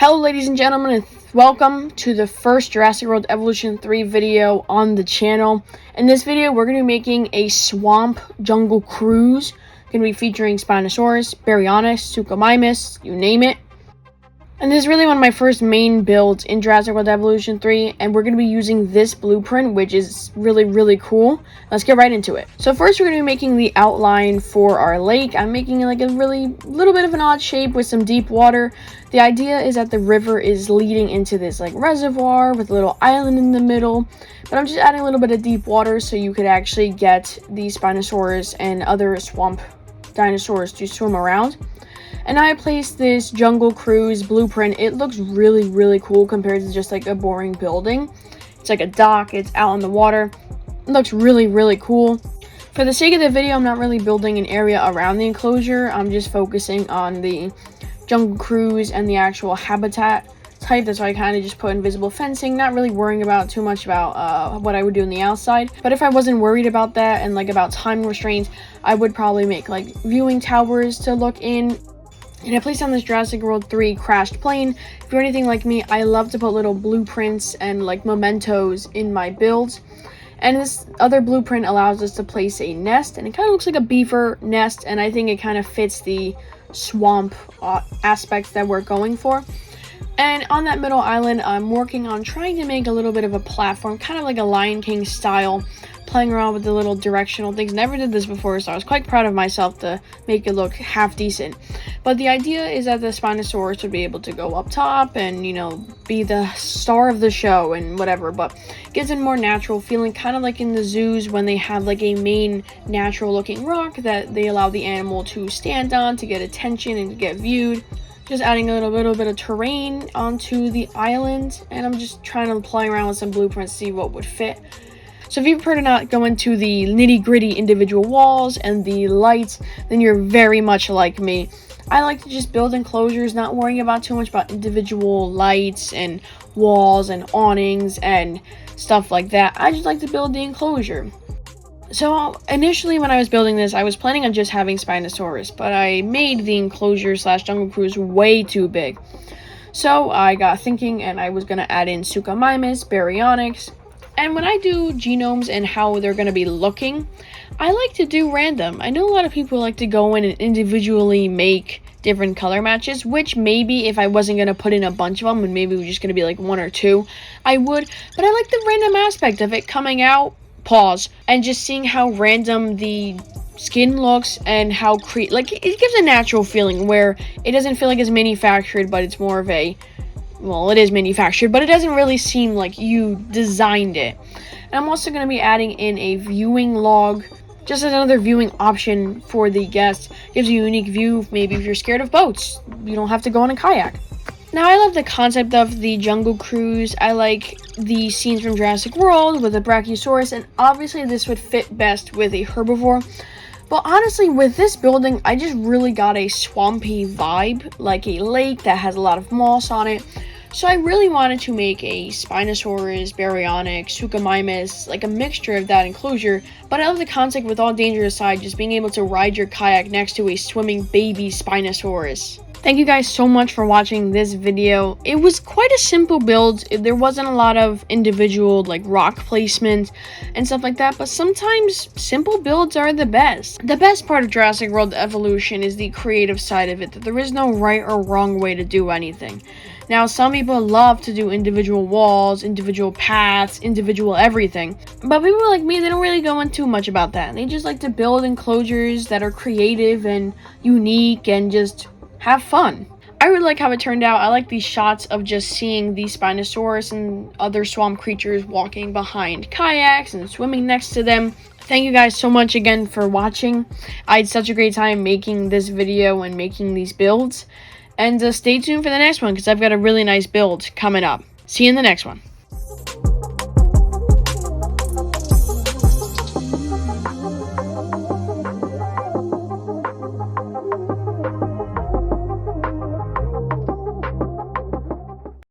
Hello ladies and gentlemen, and welcome to the first Jurassic World Evolution 3 video on the channel. In this video, we're going to be making a swamp jungle cruise. Going to be featuring Spinosaurus, Baryonyx, Suchomimus, you name it. And this is really one of my first main builds in Jurassic World Evolution 3, and we're going to be using this blueprint, which is really cool. Let's get right into it. So first, we're going to be making the outline for our lake. I'm making like a little bit of an odd shape with some deep water. The idea is that the river is leading into this like reservoir with a little island in the middle, but I'm just adding a little bit of deep water so you could actually get the Spinosaurus and other swamp dinosaurs to swim around. And I placed this jungle cruise blueprint. It looks really cool compared to just like a boring building. It's like a dock, it's out on the water. It looks really cool. For the sake of the video, I'm not really building an area around the enclosure. I'm just focusing on the jungle cruise and the actual habitat type. That's why I kind of just put invisible fencing, not really worrying about too much about what I would do on the outside. But if I wasn't worried about that and like about time restraints, I would probably make like viewing towers to look in. And I placed on this Jurassic World 3 crashed plane. If you're anything like me, I love to put little blueprints and like mementos in my builds. And this other blueprint allows us to place a nest, and it kind of looks like a beaver nest, and I think it kind of fits the swamp aspects that we're going for. And on that middle island, I'm working on trying to make a little bit of a platform, kind of like a Lion King style, playing around with the little directional things. Never did this before, so I was quite proud of myself to make it look half decent. But the idea is that the Spinosaurus would be able to go up top and, you know, be the star of the show and whatever, but it gives it a more natural feeling, kind of like in the zoos when they have like a main natural looking rock that they allow the animal to stand on to get attention and to get viewed. Just adding a little bit of terrain onto the island, and I'm just trying to play around with some blueprints, see what would fit. So if you prefer to not go into the nitty-gritty individual walls and the lights, then you're very much like me. I like to just build enclosures, not worrying about too much about individual lights and walls and awnings and stuff like that. I just like to build the enclosure. So initially when I was building this, I was planning on just having Spinosaurus, but I made the enclosure / jungle cruise way too big. So I got thinking, and I was going to add in Suchomimus, Baryonyx. And when I do genomes and how they're going to be looking, I like to do random. I know a lot of people like to go in and individually make different color matches, which maybe if I wasn't going to put in a bunch of them and maybe it was just going to be like one or two, I would. But I like the random aspect of it coming out, and just seeing how random the skin looks and how like it gives a natural feeling where it doesn't feel like it's manufactured, but it's more of a, well, it is manufactured, but it doesn't really seem like you designed it. And I'm also going to be adding in a viewing log, just as another viewing option for the guests. Gives you a unique view, maybe if you're scared of boats. You don't have to go on a kayak. Now, I love the concept of the jungle cruise. I like the scenes from Jurassic World with a Brachiosaurus, and obviously this would fit best with a herbivore. But honestly, with this building, I just really got a swampy vibe, like a lake that has a lot of moss on it. So I really wanted to make a Spinosaurus, Baryonyx, Suchomimus, like a mixture of that enclosure. But I love the concept, with all danger aside, just being able to ride your kayak next to a swimming baby Spinosaurus. Thank you guys so much for watching this video. It was quite a simple build. There wasn't a lot of individual like rock placement and stuff like that, but sometimes simple builds are the best. The best part of Jurassic World Evolution is the creative side of it, that there is no right or wrong way to do anything. Now, some people love to do individual walls, individual paths, individual everything, but people like me, they don't really go into much about that. They just like to build enclosures that are creative and unique and just have fun. I really like how it turned out. I like these shots of just seeing the Spinosaurus and other swamp creatures walking behind kayaks and swimming next to them. Thank you guys so much again for watching. I had such a great time making this video and making these builds. And stay tuned for the next one, because I've got a really nice build coming up. See you in the next one.